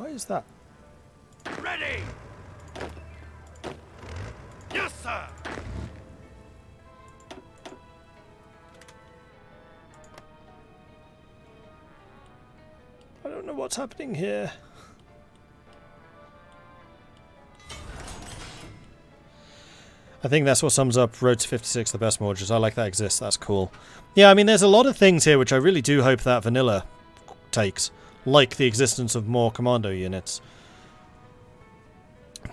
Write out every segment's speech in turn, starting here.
Why is that? Ready! Yes, sir! I don't know what's happening here. I think that's what sums up Road to 56, the best Mordred. I like that exists. That's cool. Yeah, I mean, there's a lot of things here which I really do hope that vanilla takes. Like the existence of more commando units.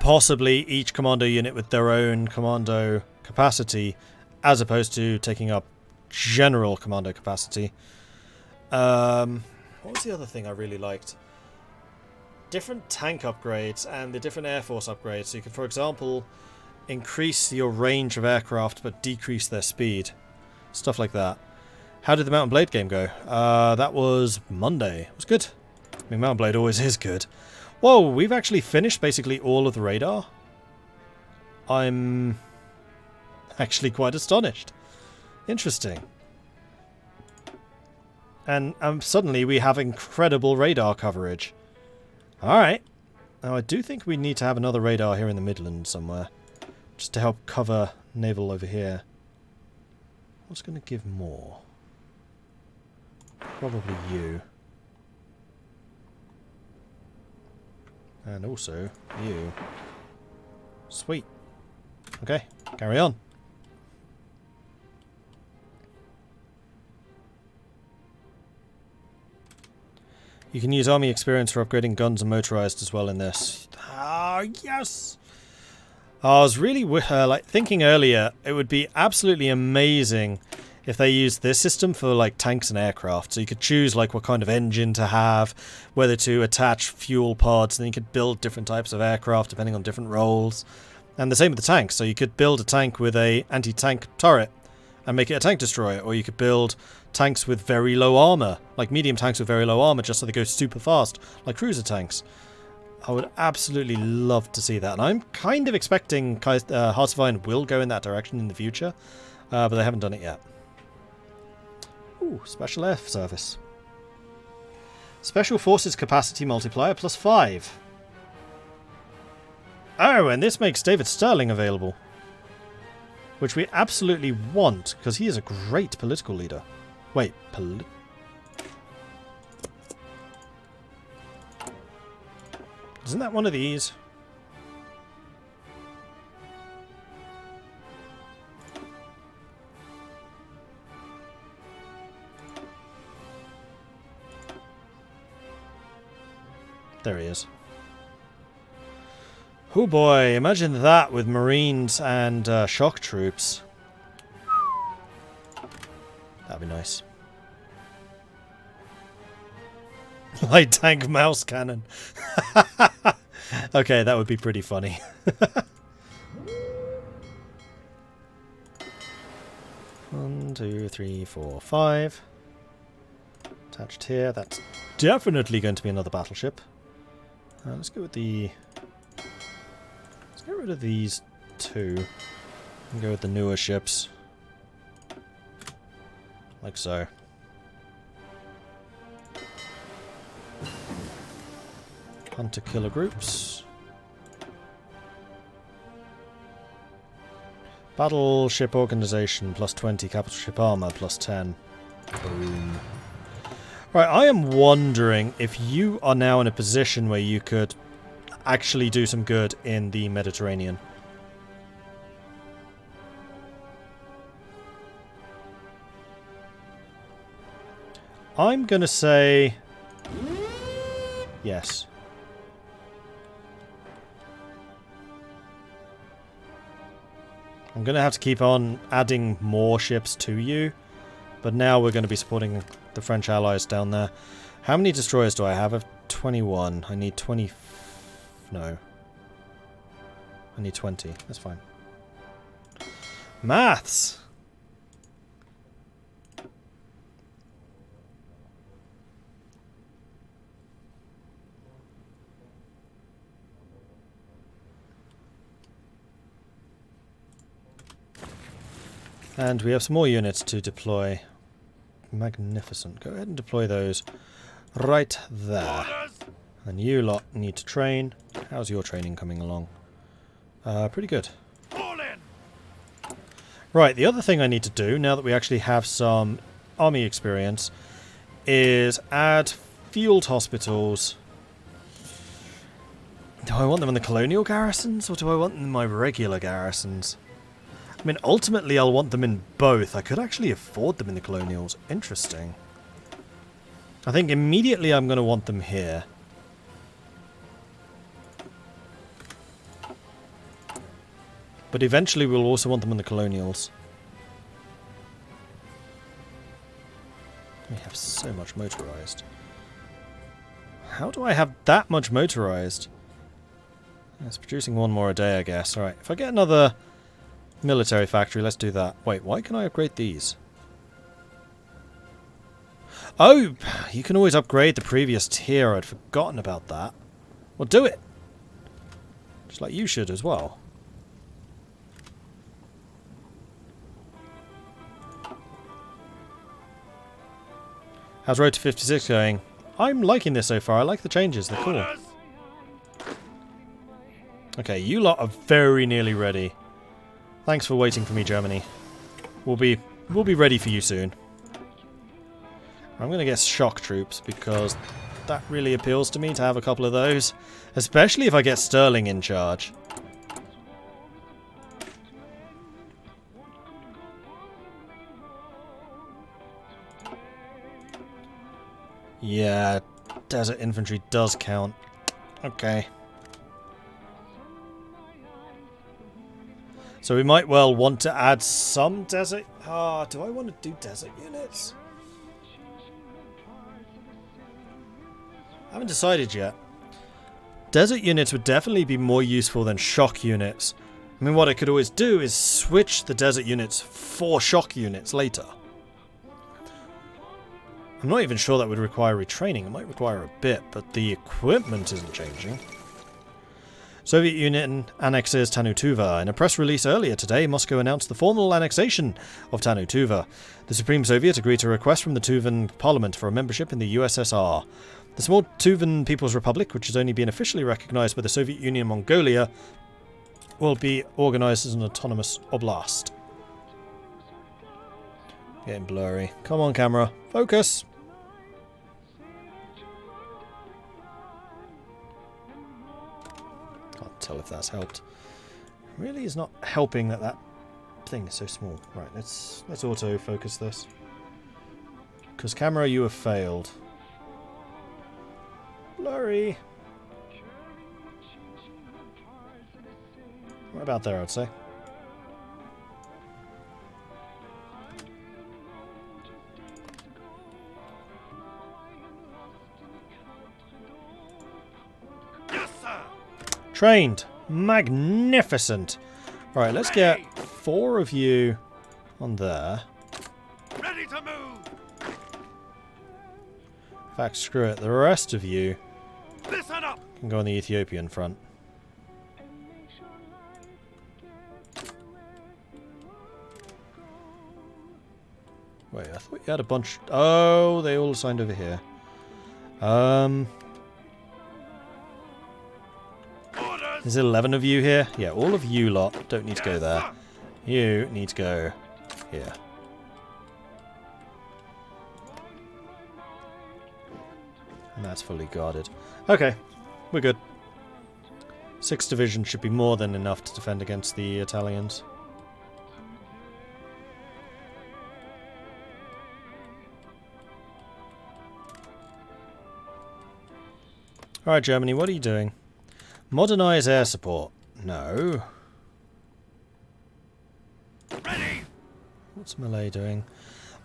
Possibly each commando unit with their own commando capacity, as opposed to taking up general commando capacity. What was the other thing I really liked? Different tank upgrades and the different air force upgrades. So you could, for example, increase your range of aircraft but decrease their speed. Stuff like that. How did the Mount and Blade game go? That was Monday. It was good. I mean, Mount and Blade always is good. Whoa, we've actually finished basically all of the radar. I'm actually quite astonished. Interesting. And suddenly we have incredible radar coverage. Alright. Now I do think we need to have another radar here in the Midlands somewhere. Just to help cover naval over here. What's going to give more? Probably you. And also you. Sweet. Okay, carry on. You can use army experience for upgrading guns and motorized as well in this. Ah, yes! I was really like thinking earlier it would be absolutely amazing if they used this system for like tanks and aircraft. So you could choose like what kind of engine to have, whether to attach fuel pods, and then you could build different types of aircraft depending on different roles. And the same with the tanks. So you could build a tank with a anti-tank turret and make it a tank destroyer, or you could build tanks with very low armor, like medium tanks with very low armor, just so they go super fast, like cruiser tanks. I would absolutely love to see that, and I'm kind of expecting Hearts of Iron will go in that direction in the future, but they haven't done it yet. Ooh, Special Air Service. Special Forces Capacity Multiplier +5. Oh, and this makes David Sterling available. Which we absolutely want, because he is a great political leader. Wait, isn't that one of these? There he is. Oh boy, imagine that with Marines and shock troops. That'd be nice. Light tank mouse cannon. Okay, that would be pretty funny. 1, 2, 3, 4, 5. Attached here. That's definitely going to be another battleship. Let's go with the... Let's get rid of these two and go with the newer ships. Like so. Hunter killer groups. Battleship organization +20, capital ship armor +10. Boom. Right, I am wondering if you are now in a position where you could actually do some good in the Mediterranean. I'm gonna say yes. I'm gonna have to keep on adding more ships to you, but now we're going to be supporting the French allies down there. How many destroyers do I have? I have 21. I need 20... No. I need 20. That's fine. Maths! And we have some more units to deploy. Magnificent. Go ahead and deploy those right there. And you lot need to train. How's your training coming along? Pretty good. Fall in. Right, the other thing I need to do, now that we actually have some army experience, is add field hospitals. Do I want them in the colonial garrisons, or do I want them in my regular garrisons? I mean, ultimately I'll want them in both. I could actually afford them in the colonials. Interesting. I think immediately I'm going to want them here. But eventually we'll also want them in the colonials. We have so much motorized. How do I have that much motorized? It's producing one more a day, I guess. Alright, if I get another military factory, let's do that. Wait, why can I upgrade these? Oh, you can always upgrade the previous tier. I'd forgotten about that. Well, do it. Just like you should as well. How's Road to 56 going? I'm liking this so far. I like the changes. They're cool. Okay, you lot are very nearly ready. Thanks for waiting for me, Germany. We'll be ready for you soon. I'm going to get shock troops because that really appeals to me to have a couple of those. Especially if I get Sterling in charge. Yeah, desert infantry does count. Okay. So we might well want to add some desert... Ah, do I want to do desert units? I haven't decided yet. Desert units would definitely be more useful than shock units. I mean, what I could always do is switch the desert units for shock units later. I'm not even sure that would require retraining. It might require a bit, but the equipment isn't changing. Soviet Union annexes Tannu-Tuva. In a press release earlier today, Moscow announced the formal annexation of Tannu-Tuva. The Supreme Soviet agreed to a request from the Tuvan Parliament for a membership in the USSR. The small Tuvan People's Republic, which has only been officially recognized by the Soviet Union Mongolia, will be organized as an autonomous oblast. Getting blurry. Come on, camera. Focus! Tell if that's helped. Really is not helping that that thing is so small. Right, let's auto focus this. Because camera, you have failed. Blurry. Right about there, I'd say. Trained. Magnificent. Right, let's get 4 of you on there. Ready to move. In fact, screw it. The rest of you Listen up. can go on the Ethiopian front. Wait, I thought you had a bunch... Oh, they all assigned over here. There's 11 of you here. Yeah, all of you lot don't need to go there. You need to go here. And that's fully guarded. Okay, we're good. 6th Division should be more than enough to defend against the Italians. Alright, Germany, what are you doing? Modernize air support. No. Ready. What's Malay doing?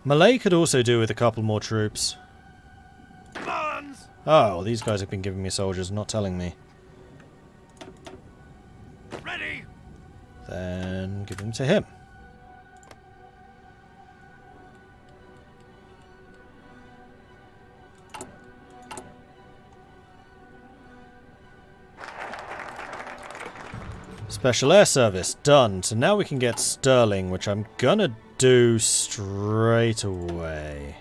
Malay could also do with a couple more troops. Bonds. Oh, well, these guys have been giving me soldiers, not telling me. Ready. Then give them to him. Special Air Service, done. So now we can get Sterling, which I'm gonna do straight away.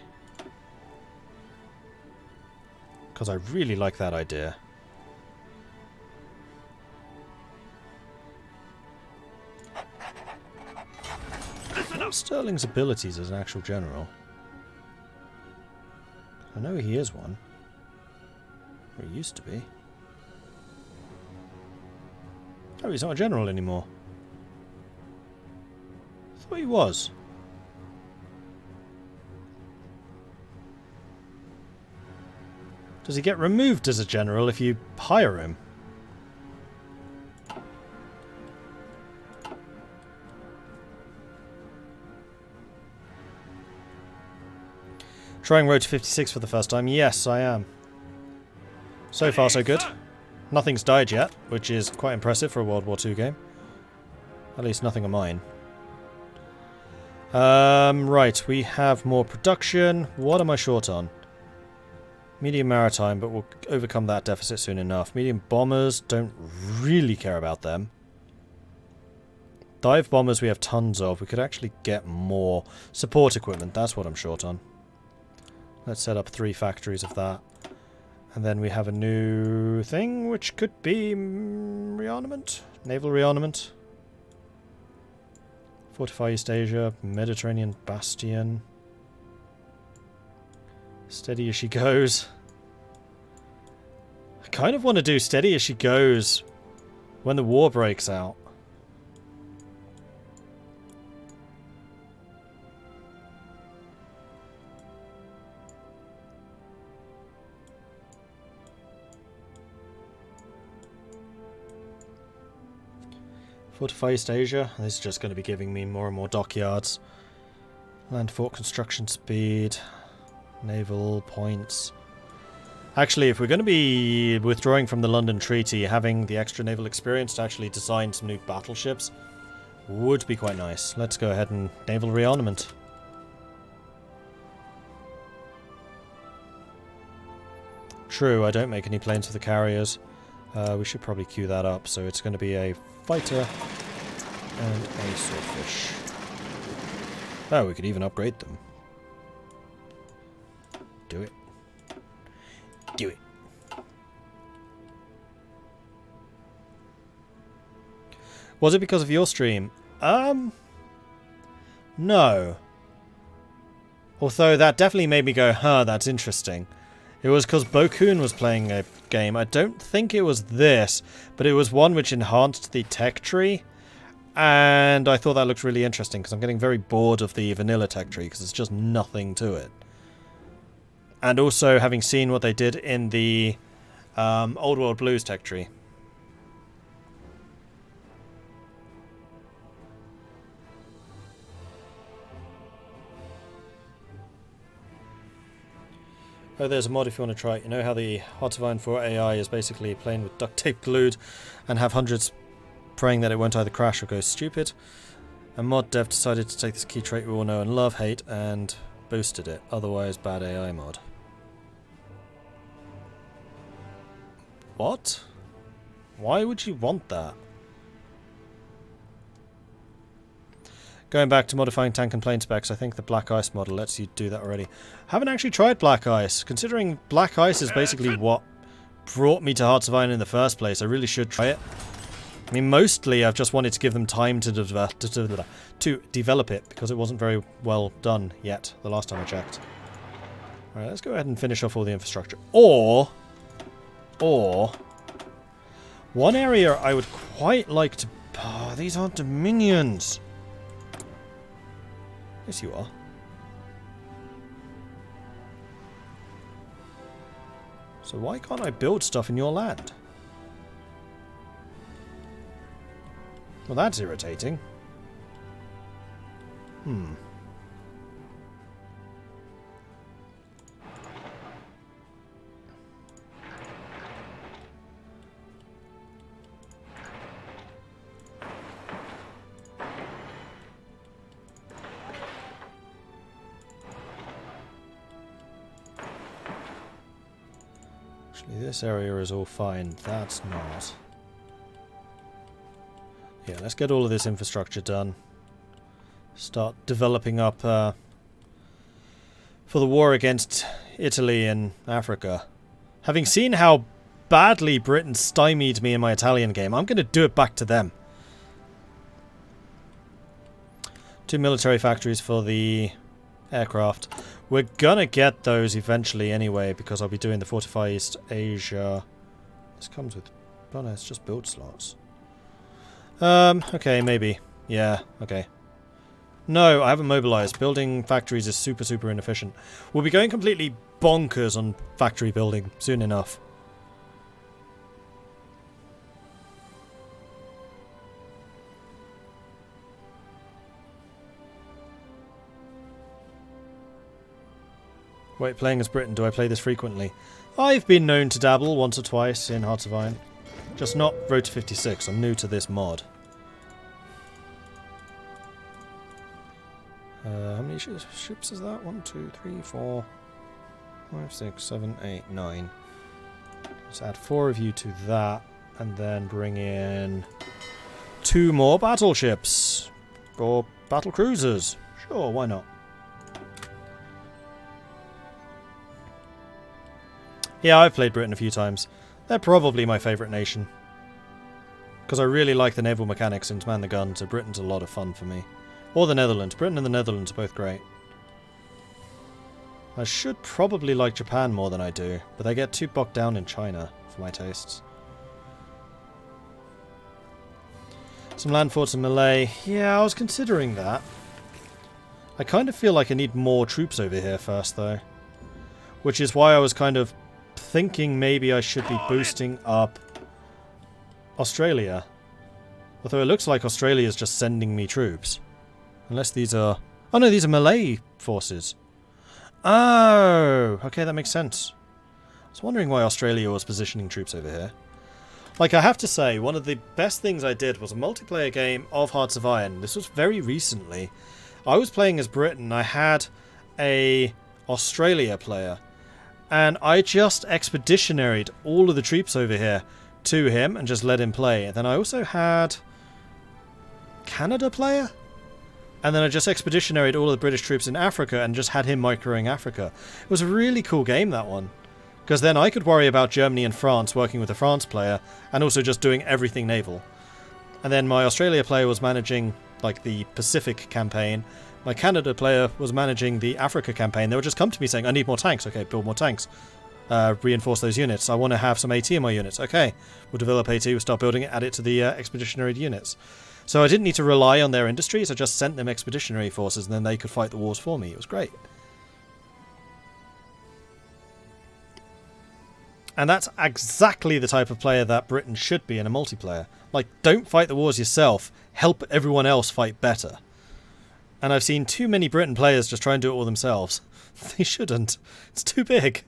Because I really like that idea. What's Sterling's abilities as an actual general? I know he is one. Or he used to be. Oh, he's not a general anymore. I thought he was. Does he get removed as a general if you hire him? Trying Road to 56 for the first time? Yes, I am. So far, so good. Nothing's died yet, which is quite impressive for a World War II game. At least nothing of mine. Right, we have more production. What am I short on? Medium maritime, but we'll overcome that deficit soon enough. Medium bombers, don't really care about them. Dive bombers we have tons of. We could actually get more support equipment. That's what I'm short on. Let's set up 3 factories of that. And then we have a new thing, which could be rearmament. Naval rearmament. Fortify East Asia. Mediterranean Bastion. Steady as she goes. I kind of want to do steady as she goes when the war breaks out. Fortify East Asia. This is just going to be giving me more and more dockyards. Land fort construction speed. Naval points. Actually, if we're going to be withdrawing from the London Treaty, having the extra naval experience to actually design some new battleships would be quite nice. Let's go ahead and naval rearmament. True, I don't make any planes for the carriers. We should probably queue that up. So it's going to be a fighter and a swordfish. Oh, we could even upgrade them. Do it. Do it. Was it because of your stream? No. Although that definitely made me go, huh, that's interesting. It was because Bokun was playing a game. I don't think it was this, but it was one which enhanced the tech tree. And I thought that looked really interesting because I'm getting very bored of the vanilla tech tree because it's just nothing to it. And also having seen what they did in the Old World Blues tech tree. Oh, there's a mod if you want to try it. You know how the Hearts of Iron 4 AI is basically playing with duct tape glued and have hundreds praying that it won't either crash or go stupid? A mod dev decided to take this key trait we all know and love, hate, and boosted it. Otherwise, bad AI mod. What? Why would you want that? Going back to modifying tank and plane specs, I think the Black Ice model lets you do that already. Haven't actually tried Black Ice. Considering Black Ice is basically what brought me to Hearts of Iron in the first place, I really should try it. I mean, mostly I've just wanted to give them time to develop it, because it wasn't very well done yet, the last time I checked. Alright, let's go ahead and finish off all the infrastructure. Or, one area I would quite like to... Oh, these aren't Dominions! Yes, you are. So why can't I build stuff in your land? Well, that's irritating. Actually, this area is all fine. That's not. Yeah, let's get all of this infrastructure done. Start developing up for the war against Italy and Africa. Having seen how badly Britain stymied me in my Italian game, I'm going to do it back to them. 2 military factories for the aircraft. We're gonna get those eventually anyway, because I'll be doing the Fortify East Asia. This comes with... oh no, it's just build slots. Okay, maybe. Yeah, okay. No, I haven't mobilized. Building factories is super, super inefficient. We'll be going completely bonkers on factory building soon enough. Wait, playing as Britain, do I play this frequently? I've been known to dabble once or twice in Hearts of Iron. Just not Road to 56, I'm new to this mod. How many ships is that? 1, 2, 3, 4, 5, 6, 7, 8, 9. Let's add 4 of you to that, and then bring in 2 more battleships. Or battle cruisers. Sure, why not? Yeah, I've played Britain a few times. They're probably my favourite nation. Because I really like the naval mechanics and man the guns, so Britain's a lot of fun for me. Or the Netherlands. Britain and the Netherlands are both great. I should probably like Japan more than I do, but they get too bogged down in China, for my tastes. Some land forts in Malay. Yeah, I was considering that. I kind of feel like I need more troops over here first, though. Which is why I was kind of thinking maybe I should be boosting up Australia. Although it looks like Australia is just sending me troops. Unless these are... oh no, these are Malay forces. Oh! Okay, that makes sense. I was wondering why Australia was positioning troops over here. Like, I have to say, one of the best things I did was a multiplayer game of Hearts of Iron. This was very recently. I was playing as Britain. I had a Australia player. And I just expeditionaried all of the troops over here to him and just let him play. And then I also had... Canada player? And then I just expeditionaried all of the British troops in Africa and just had him microing Africa. It was a really cool game, that one. Because then I could worry about Germany and France working with a France player and also just doing everything naval. And then my Australia player was managing, like, the Pacific campaign. My Canada player was managing the Africa campaign. They would just come to me saying, I need more tanks. Okay, build more tanks. Reinforce those units. I want to have some AT in my units. Okay, we'll develop AT, we'll start building it, add it to the expeditionary units. So I didn't need to rely on their industries. I just sent them expeditionary forces and then they could fight the wars for me. It was great. And that's exactly the type of player that Britain should be in a multiplayer. Like, don't fight the wars yourself. Help everyone else fight better. And I've seen too many Britain players just try and do it all themselves. They shouldn't. It's too big.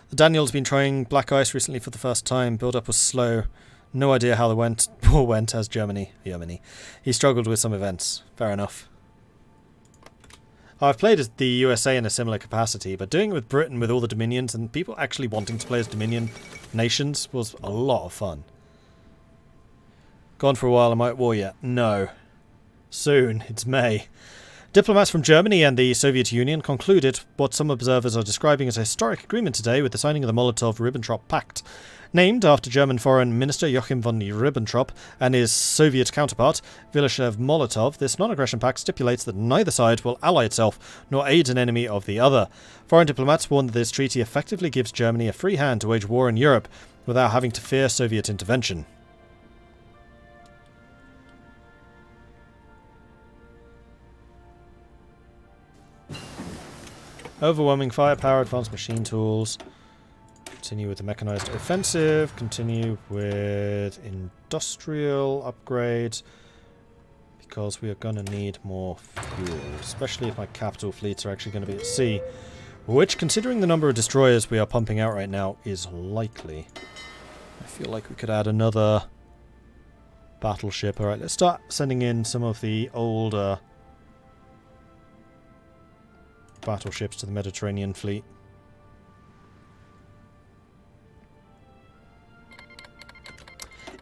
The Daniel's been trying Black Ice recently for the first time. Build-up was slow. No idea how the war went as Germany. He struggled with some events. Fair enough. I've played as the USA in a similar capacity, but doing it with Britain with all the Dominions and people actually wanting to play as Dominion nations was a lot of fun. Gone for a while, am I at war yet? No. Soon. It's May. Diplomats from Germany and the Soviet Union concluded what some observers are describing as a historic agreement today with the signing of the Molotov-Ribbentrop Pact. Named after German Foreign Minister Joachim von Ribbentrop and his Soviet counterpart, Vyacheslav-Molotov, this non-aggression pact stipulates that neither side will ally itself nor aid an enemy of the other. Foreign diplomats warn that this treaty effectively gives Germany a free hand to wage war in Europe without having to fear Soviet intervention. Overwhelming firepower, advanced machine tools. Continue with the mechanized offensive. Continue with industrial upgrades. Because we are going to need more fuel. Especially if my capital fleets are actually going to be at sea. Which, considering the number of destroyers we are pumping out right now, is likely. I feel like we could add another battleship. Alright, let's start sending in some of the older battleships to the Mediterranean fleet.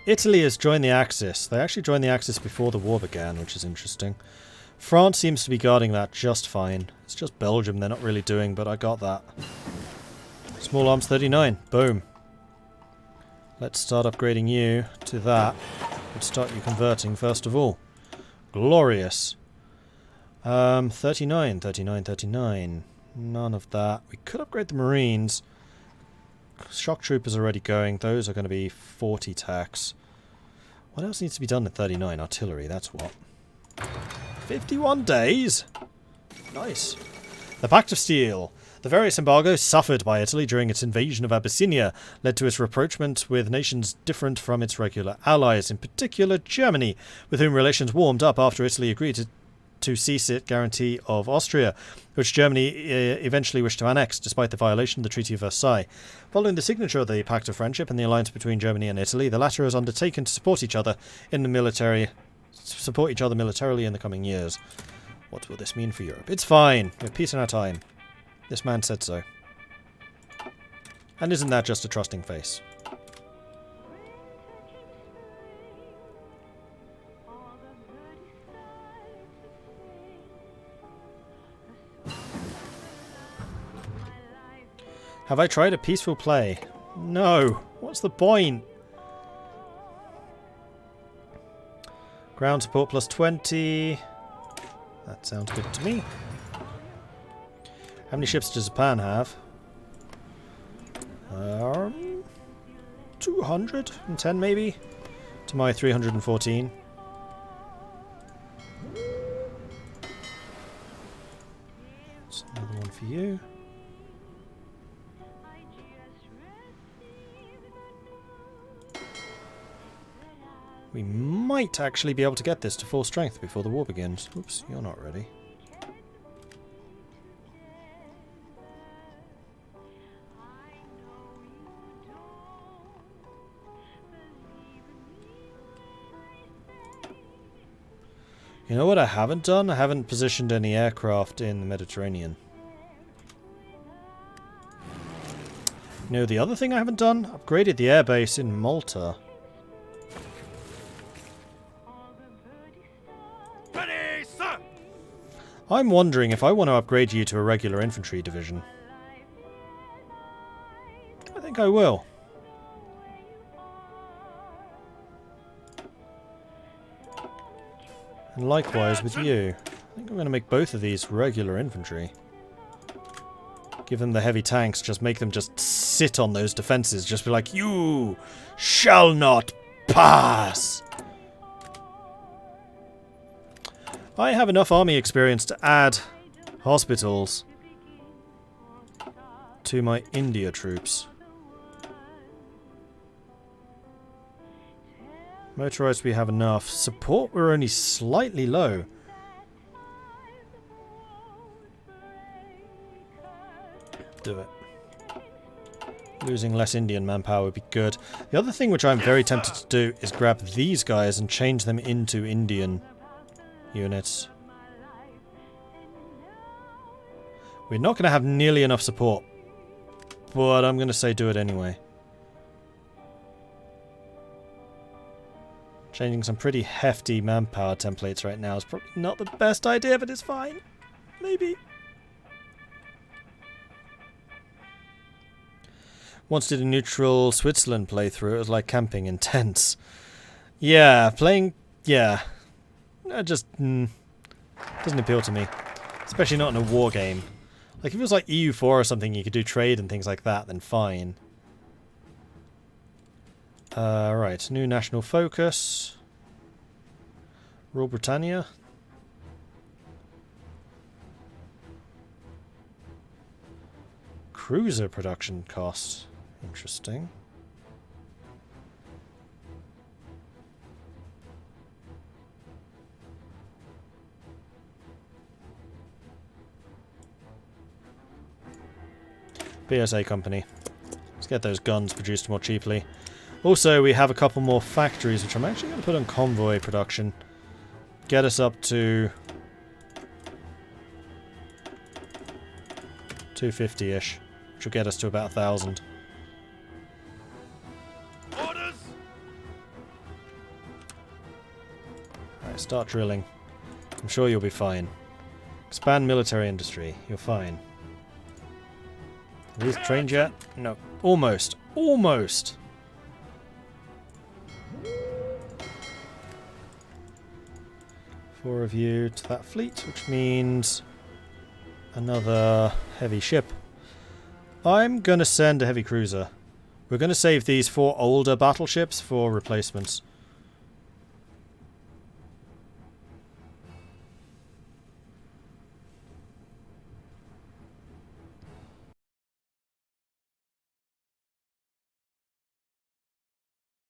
Italy has joined the Axis. They actually joined the Axis before the war began, which is interesting. France seems to be guarding that just fine. It's just Belgium they're not really doing, but I got that. Small Arms 39. Boom. Let's start upgrading you to that. Would start you converting first of all. Glorious. 39, 39, 39. None of that. We could upgrade the Marines. Shock Troopers are already going. Those are going to be 40 tax. What else needs to be done at 39? Artillery, that's what. 51 days? Nice. The Pact of Steel. The various embargoes suffered by Italy during its invasion of Abyssinia led to its rapprochement with nations different from its regular allies, in particular Germany, with whom relations warmed up after Italy agreed to cease its guarantee of Austria, which Germany eventually wished to annex, despite the violation of the Treaty of Versailles. Following the signature of the Pact of Friendship and the alliance between Germany and Italy, the latter has undertaken to support each other militarily in the coming years. What will this mean for Europe? It's fine. We have peace in our time. This man said so. And isn't that just a trusting face? Have I tried a peaceful play? No. What's the point? Ground support plus 20. That sounds good to me. How many ships does Japan have? 210 maybe? To my 314. That's another one for you. We might actually be able to get this to full strength before the war begins. Oops, you're not ready. You know what I haven't done? I haven't positioned any aircraft in the Mediterranean. You know the other thing I haven't done? Upgraded the airbase in Malta. Ready, sir! I'm wondering if I want to upgrade you to a regular infantry division. I think I will. And likewise with you. I think I'm going to make both of these regular infantry. Give them the heavy tanks, just make them just sit on those defences. Just be like, you shall not pass! I have enough army experience to add hospitals to my India troops. Motorized we have enough. Support we're only slightly low. Do it. Losing less Indian manpower would be good. The other thing which I'm very tempted to do is grab these guys and change them into Indian units. We're not going to have nearly enough support, but I'm going to say do it anyway. Changing some pretty hefty manpower templates right now is probably not the best idea, but it's fine. Maybe. Once did a neutral Switzerland playthrough. It was like camping in tents. Yeah, playing... Yeah. It just... doesn't appeal to me. Especially not in a war game. Like, if it was like EU4 or something, you could do trade and things like that, then fine. Right, new national focus. Rule Britannia. Cruiser production cost. Interesting. BSA company. Let's get those guns produced more cheaply. Also, we have a couple more factories, which I'm actually going to put on convoy production. Get us up to 250-ish, which will get us to about 1,000. Orders! Alright, start drilling. I'm sure you'll be fine. Expand military industry. You're fine. Are these trained yet? No. Almost. Almost! 4 of you to that fleet, which means another heavy ship. I'm going to send a heavy cruiser. We're going to save these 4 older battleships for replacements.